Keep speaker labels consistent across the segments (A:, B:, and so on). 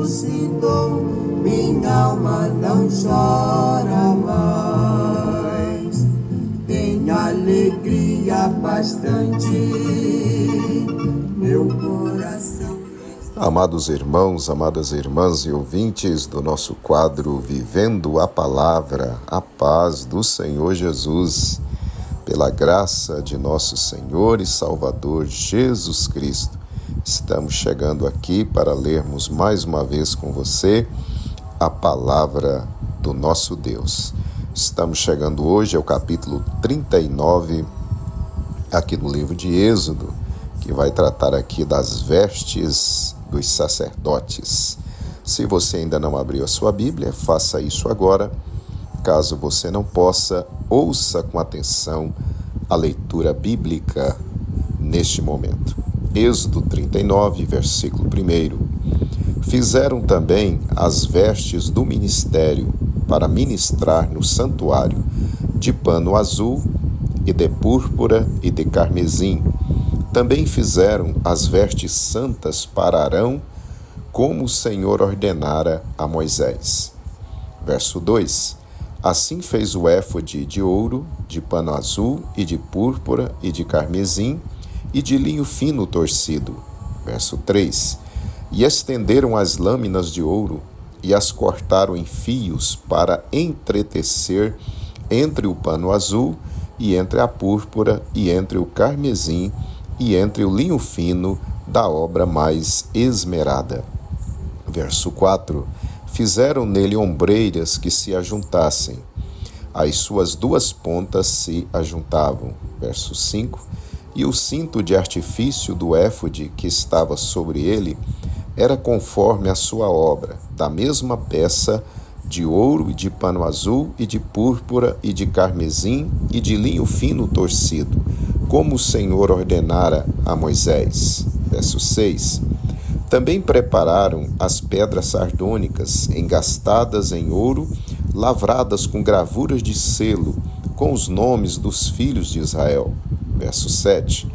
A: ressuscitou, minha alma não chora mais. Tem alegria bastante, meu coração.
B: Amados irmãos, amadas irmãs e ouvintes do nosso quadro Vivendo a Palavra, a paz do Senhor Jesus, pela graça de nosso Senhor e Salvador Jesus Cristo, estamos chegando aqui para lermos mais uma vez com você a palavra do nosso Deus. Estamos chegando hoje ao capítulo 39, aqui no livro de Êxodo, que vai tratar aqui das vestes dos sacerdotes. Se você ainda não abriu a sua Bíblia, faça isso agora. Caso você não possa, ouça com atenção a leitura bíblica neste momento. Êxodo 39, versículo 1. Fizeram também as vestes do ministério para ministrar no santuário, de pano azul e de púrpura e de carmesim. Também fizeram as vestes santas para Arão, como o Senhor ordenara a Moisés. Verso 2. Assim fez o éfode de ouro, de pano azul e de púrpura e de carmesim e de linho fino torcido. Verso 3. E estenderam as lâminas de ouro e as cortaram em fios para entretecer entre o pano azul e entre a púrpura e entre o carmesim e entre o linho fino da obra mais esmerada. Verso 4. Fizeram nele ombreiras que se ajuntassem. As suas duas pontas se ajuntavam. Verso 5. E o cinto de artifício do éfode que estava sobre ele era conforme a sua obra, da mesma peça de ouro e de pano azul e de púrpura e de carmesim e de linho fino torcido, como o Senhor ordenara a Moisés. Verso 6. Também prepararam as pedras sardônicas, engastadas em ouro, lavradas com gravuras de selo, com os nomes dos filhos de Israel. Verso 7.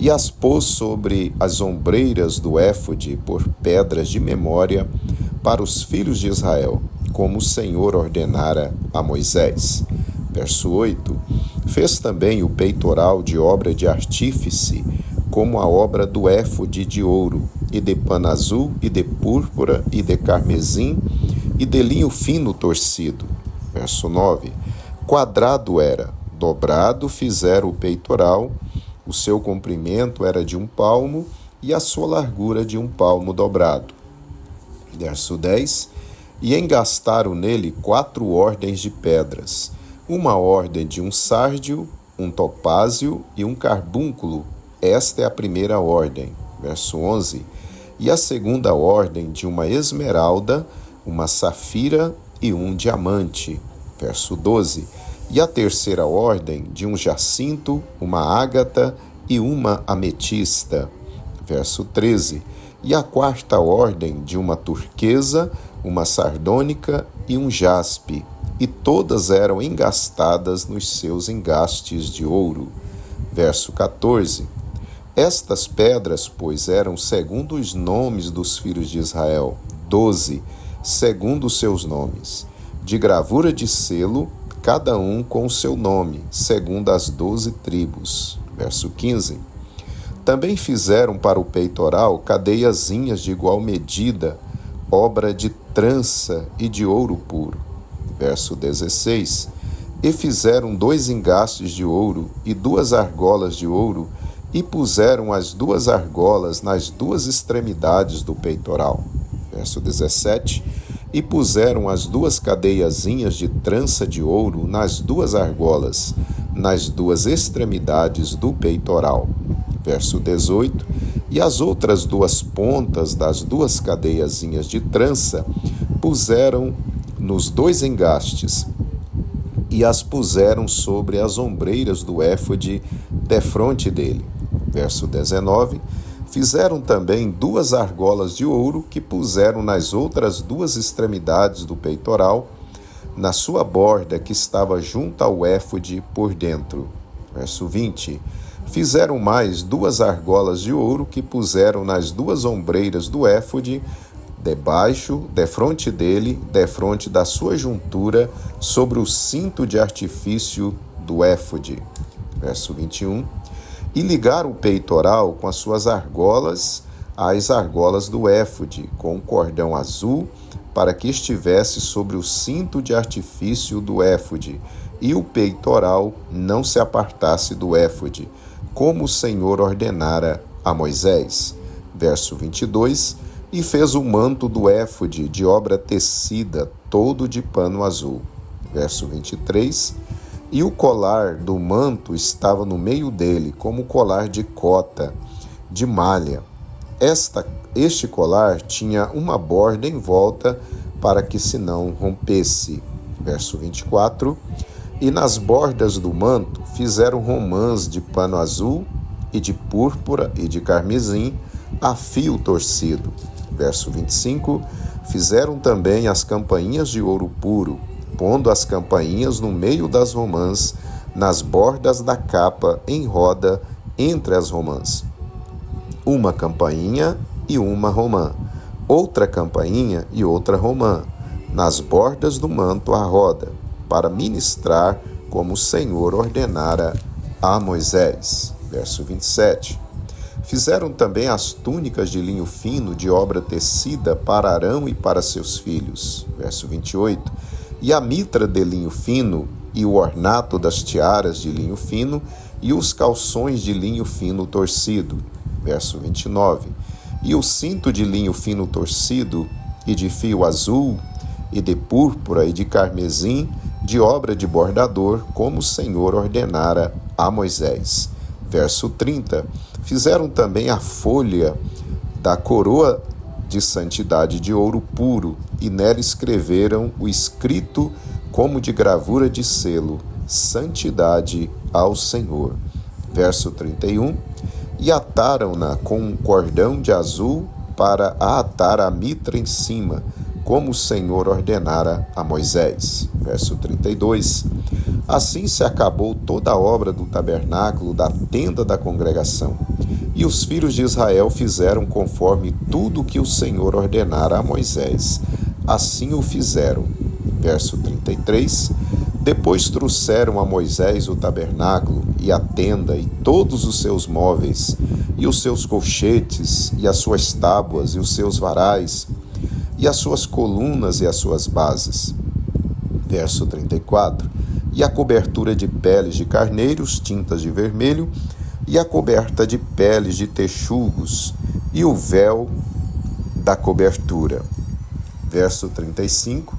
B: E as pôs sobre as ombreiras do éfode por pedras de memória para os filhos de Israel, como o Senhor ordenara a Moisés. Verso 8. Fez também o peitoral de obra de artífice, como a obra do éfode de ouro, e de pano azul, e de púrpura, e de carmesim, e de linho fino torcido. Verso 9. Quadrado era, dobrado fizeram o peitoral, o seu comprimento era de 1 palmo, e a sua largura de 1 palmo dobrado. Verso 10. E engastaram nele 4 ordens de pedras, uma ordem de um sárdio, um topázio e um carbúnculo. Esta é a primeira ordem. Verso 11. E a segunda ordem de uma esmeralda, uma safira e um diamante. Verso 12. E a terceira ordem de um jacinto, uma ágata e uma ametista. Verso 13. E a quarta ordem de uma turquesa, uma sardônica e um jaspe. E todas eram engastadas nos seus engastes de ouro. Verso 14. Estas pedras, pois, eram segundo os nomes dos filhos de Israel, 12, segundo os seus nomes, de gravura de selo, cada um com o seu nome, segundo as 12 tribos. Verso 15. Também fizeram para o peitoral cadeiazinhas de igual medida, obra de trança e de ouro puro. Verso 16. E fizeram 2 engastes de ouro e 2 argolas de ouro, e puseram as 2 argolas nas 2 extremidades do peitoral. Verso 17. E puseram as 2 cadeiazinhas de trança de ouro nas 2 argolas, nas 2 extremidades do peitoral. Verso 18. E as outras 2 pontas das 2 cadeiazinhas de trança puseram nos 2 engastes, e as puseram sobre as ombreiras do éfode defronte dele. Verso 19. Fizeram também 2 argolas de ouro que puseram nas outras 2 extremidades do peitoral, na sua borda que estava junto ao éfode por dentro. Verso 20. Fizeram mais 2 argolas de ouro que puseram nas 2 ombreiras do éfode defronte dele, defronte da sua juntura, sobre o cinto de artifício do éfode. Verso 21. E ligar o peitoral com as suas argolas às argolas do éfode, com um cordão azul, para que estivesse sobre o cinto de artifício do éfode, e o peitoral não se apartasse do éfode, como o Senhor ordenara a Moisés. Verso 22. E fez o manto do éfode de obra tecida, todo de pano azul. Verso 23. E o colar do manto estava no meio dele, como colar de cota, de malha. Este colar tinha uma borda em volta, para que se não rompesse. Verso 24. E nas bordas do manto fizeram romãs de pano azul, e de púrpura e de carmesim, a fio torcido. Verso 25. Fizeram também as campainhas de ouro puro, pondo as campainhas no meio das romãs, nas bordas da capa, em roda, entre as romãs. Uma campainha e uma romã, outra campainha e outra romã, nas bordas do manto à roda, para ministrar como o Senhor ordenara a Moisés. Verso 27. Fizeram também as túnicas de linho fino, de obra tecida, para Arão e para seus filhos. Verso 28. E a mitra de linho fino, e o ornato das tiaras de linho fino, e os calções de linho fino torcido. Verso 29. E o cinto de linho fino torcido, e de fio azul, e de púrpura, e de carmesim, de obra de bordador, como o Senhor ordenara a Moisés. Verso 30. Fizeram também a folha da coroa de santidade de ouro puro, e nela escreveram o escrito como de gravura de selo, santidade ao Senhor. Verso 31. E ataram-na com um cordão de azul, para a atar a mitra em cima, como o Senhor ordenara a Moisés. Verso 32. Assim se acabou toda a obra do tabernáculo, da tenda da congregação. E os filhos de Israel fizeram conforme tudo que o Senhor ordenara a Moisés. Assim o fizeram. Verso 33. Depois trouxeram a Moisés o tabernáculo, e a tenda, e todos os seus móveis, e os seus colchetes, e as suas tábuas, e os seus varais, e as suas colunas e as suas bases. Verso 34. E a cobertura de peles de carneiros, tintas de vermelho, e a coberta de peles de texugos, e o véu da cobertura. Verso 35.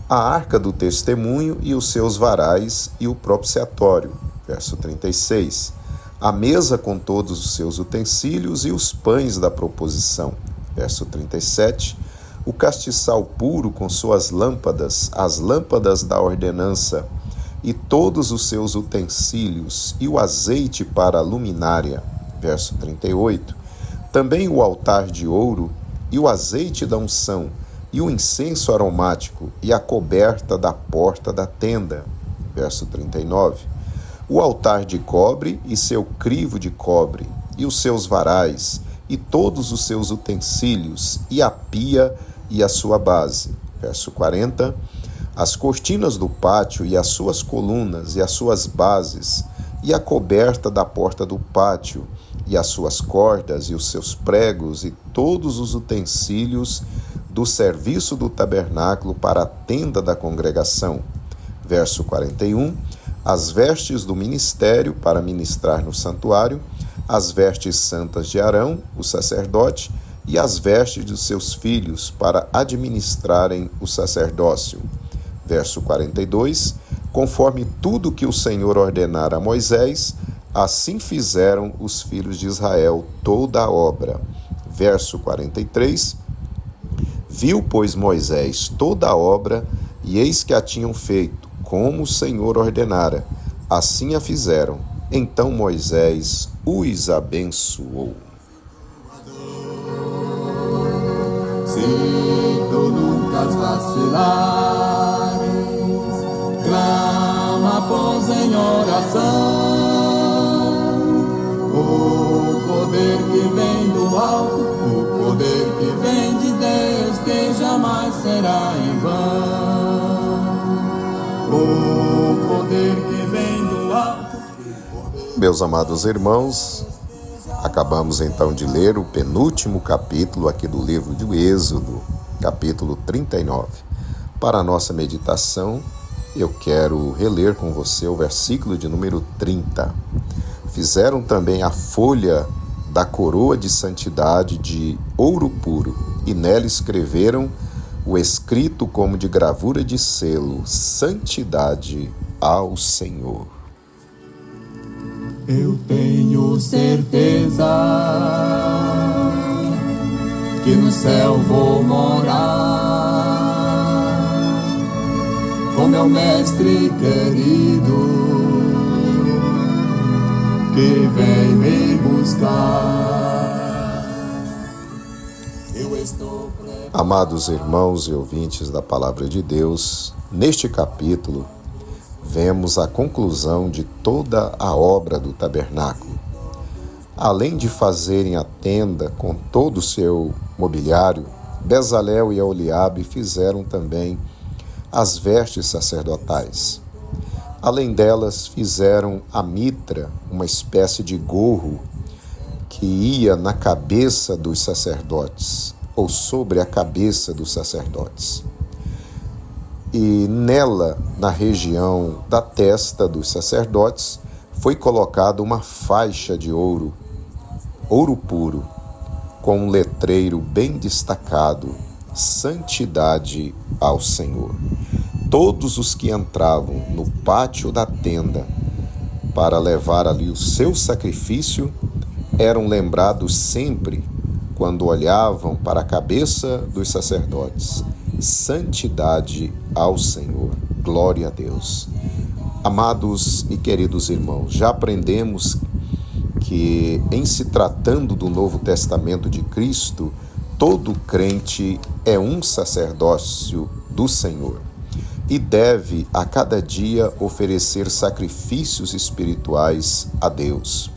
B: A arca do testemunho e os seus varais, e o propiciatório. Verso 36. A mesa com todos os seus utensílios, e os pães da proposição. Verso 37. O castiçal puro com suas lâmpadas, as lâmpadas da ordenança, e todos os seus utensílios, e o azeite para a luminária. Verso 38. Também o altar de ouro, e o azeite da unção, e o incenso aromático, e a coberta da porta da tenda. Verso 39. O altar de cobre, e seu crivo de cobre, e os seus varais, e todos os seus utensílios, e a pia e a sua base. Verso 40. As cortinas do pátio, e as suas colunas, e as suas bases, e a coberta da porta do pátio, e as suas cordas, e os seus pregos, e todos os utensílios do serviço do tabernáculo para a tenda da congregação. Verso 41. As vestes do ministério para ministrar no santuário, as vestes santas de Arão, o sacerdote, e as vestes dos seus filhos para administrarem o sacerdócio. Verso 42. Conforme tudo que o Senhor ordenara a Moisés, assim fizeram os filhos de Israel toda a obra. Verso 43. Viu, pois, Moisés toda a obra, e eis que a tinham feito, como o Senhor ordenara. Assim a fizeram. Então Moisés os abençoou.
A: Se tu nunca vacilares, clama, pois, em oração. O poder que vem do alto, o poder que vem de Deus,
B: meus amados irmãos, acabamos então de ler o penúltimo capítulo aqui do livro de Êxodo, capítulo 39. Para a nossa meditação, eu quero reler com você o versículo de número 30. Fizeram também a folha da coroa de santidade de ouro puro, e nela escreveram o escrito como de gravura de selo: santidade ao Senhor.
A: Eu tenho certeza que no céu vou morar com meu mestre querido que vem me buscar. Eu estou preparado.
B: Amados irmãos e ouvintes da Palavra de Deus, neste capítulo vemos a conclusão de toda a obra do tabernáculo. Além de fazerem a tenda com todo o seu mobiliário, Bezalel e Aholiabe fizeram também as vestes sacerdotais. Além delas, fizeram a mitra, uma espécie de gorro que ia na cabeça dos sacerdotes, ou sobre a cabeça dos sacerdotes. E nela, na região da testa dos sacerdotes, foi colocada uma faixa de ouro puro, com um letreiro bem destacado: santidade ao Senhor. Todos os que entravam no pátio da tenda para levar ali o seu sacrifício eram lembrados sempre, quando olhavam para a cabeça dos sacerdotes: santidade ao Senhor. Glória a Deus. Amados e queridos irmãos, já aprendemos que, em se tratando do Novo Testamento de Cristo, todo crente é um sacerdócio do Senhor e deve a cada dia oferecer sacrifícios espirituais a Deus.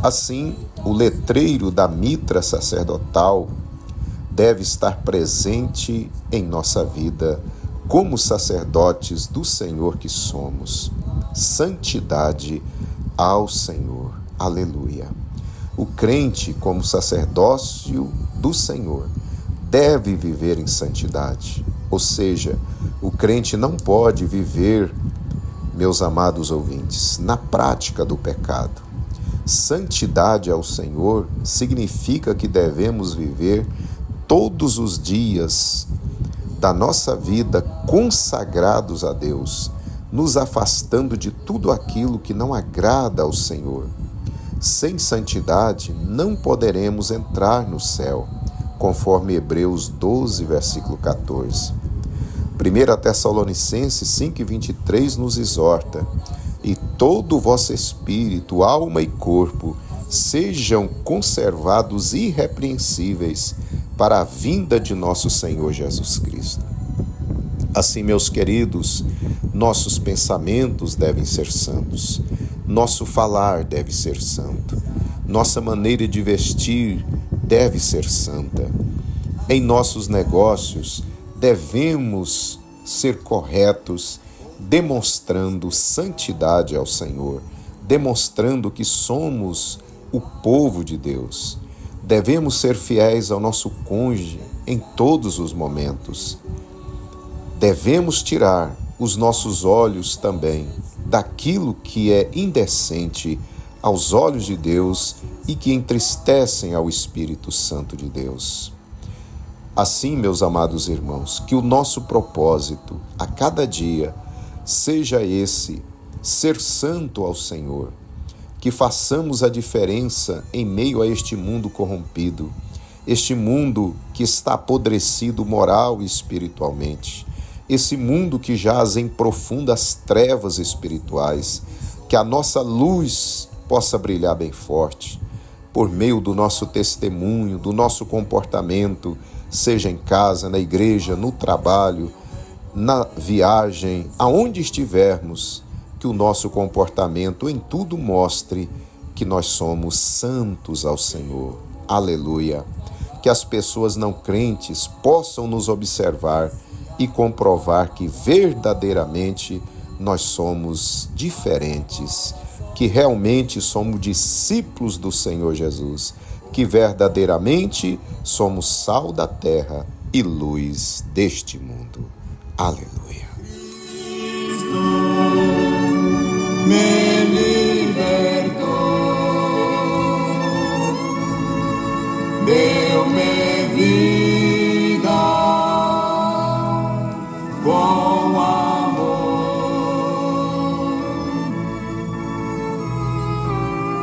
B: Assim, o letreiro da mitra sacerdotal deve estar presente em nossa vida como sacerdotes do Senhor que somos. Santidade ao Senhor. Aleluia. O crente, como sacerdócio do Senhor, deve viver em santidade. Ou seja, o crente não pode viver, meus amados ouvintes, na prática do pecado. Santidade ao Senhor significa que devemos viver todos os dias da nossa vida consagrados a Deus, nos afastando de tudo aquilo que não agrada ao Senhor. Sem santidade não poderemos entrar no céu, conforme Hebreus 12, versículo 14. 1 Tessalonicenses 5:23 nos exorta: e todo o vosso espírito, alma e corpo sejam conservados irrepreensíveis para a vinda de nosso Senhor Jesus Cristo. Assim, meus queridos, nossos pensamentos devem ser santos, nosso falar deve ser santo, nossa maneira de vestir deve ser santa. Em nossos negócios, devemos ser corretos, demonstrando santidade ao Senhor, demonstrando que somos o povo de Deus. Devemos ser fiéis ao nosso cônjuge em todos os momentos. Devemos tirar os nossos olhos também daquilo que é indecente aos olhos de Deus e que entristecem ao Espírito Santo de Deus. Assim, meus amados irmãos, que o nosso propósito a cada dia seja esse: ser santo ao Senhor, que façamos a diferença em meio a este mundo corrompido, este mundo que está apodrecido moral e espiritualmente, esse mundo que jaz em profundas trevas espirituais, que a nossa luz possa brilhar bem forte, por meio do nosso testemunho, do nosso comportamento, seja em casa, na igreja, no trabalho, na viagem, aonde estivermos, que o nosso comportamento em tudo mostre que nós somos santos ao Senhor. Aleluia! Que as pessoas não crentes possam nos observar e comprovar que verdadeiramente nós somos diferentes, que realmente somos discípulos do Senhor Jesus, que verdadeiramente somos sal da terra e luz deste mundo. Aleluia.
A: Cristo me libertou, deu-me vida com amor.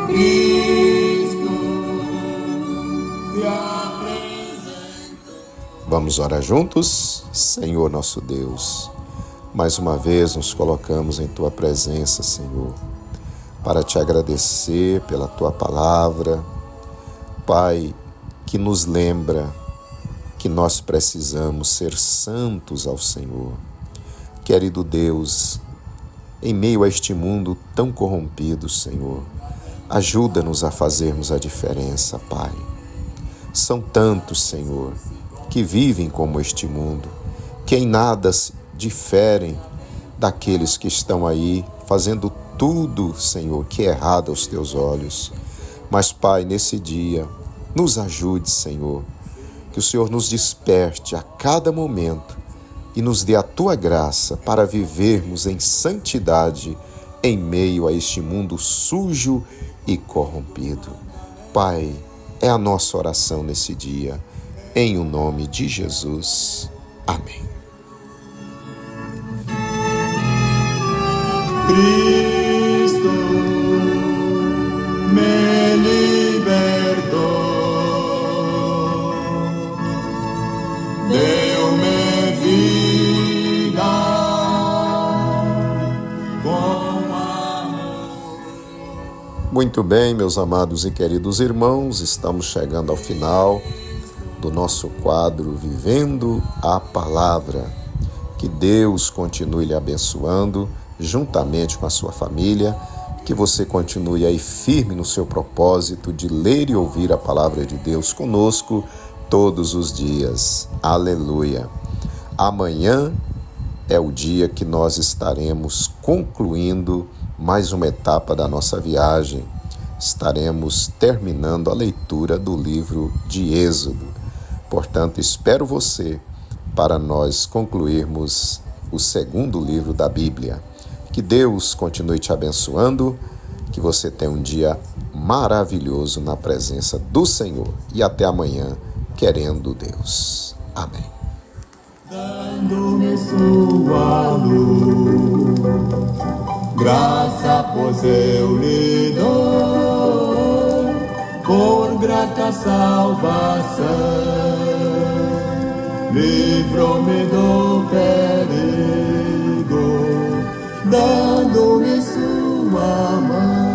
A: Cristo se apresentou.
B: Vamos orar juntos? Senhor nosso Deus, mais uma vez nos colocamos em Tua presença, Senhor, para Te agradecer pela Tua palavra, Pai, que nos lembra que nós precisamos ser santos ao Senhor. Querido Deus, em meio a este mundo tão corrompido, Senhor, ajuda-nos a fazermos a diferença, Pai. São tantos, Senhor, que vivem como este mundo, que em nada diferem daqueles que estão aí fazendo tudo, Senhor, que é errado aos Teus olhos. Mas, Pai, nesse dia, nos ajude, Senhor, que o Senhor nos desperte a cada momento e nos dê a Tua graça para vivermos em santidade em meio a este mundo sujo e corrompido. Pai, é a nossa oração nesse dia, em o nome de Jesus. Amém.
A: Cristo me libertou, deu-me vida com amor.
B: Muito bem, meus amados e queridos irmãos, estamos chegando ao final do nosso quadro Vivendo a Palavra. Que Deus continue lhe abençoando, juntamente com a sua família, que você continue aí firme no seu propósito de ler e ouvir a palavra de Deus conosco todos os dias. Aleluia! Amanhã é o dia que nós estaremos concluindo mais uma etapa da nossa viagem. Estaremos terminando a leitura do livro de Êxodo. Portanto, espero você para nós concluirmos o segundo livro da Bíblia. Que Deus continue te abençoando, que você tenha um dia maravilhoso na presença do Senhor. E até amanhã, querendo Deus. Amém.
A: Dando-me sua luz, graça pois eu lhe dou, por grata salvação, livrou-me do perigo, dando-me sua mão.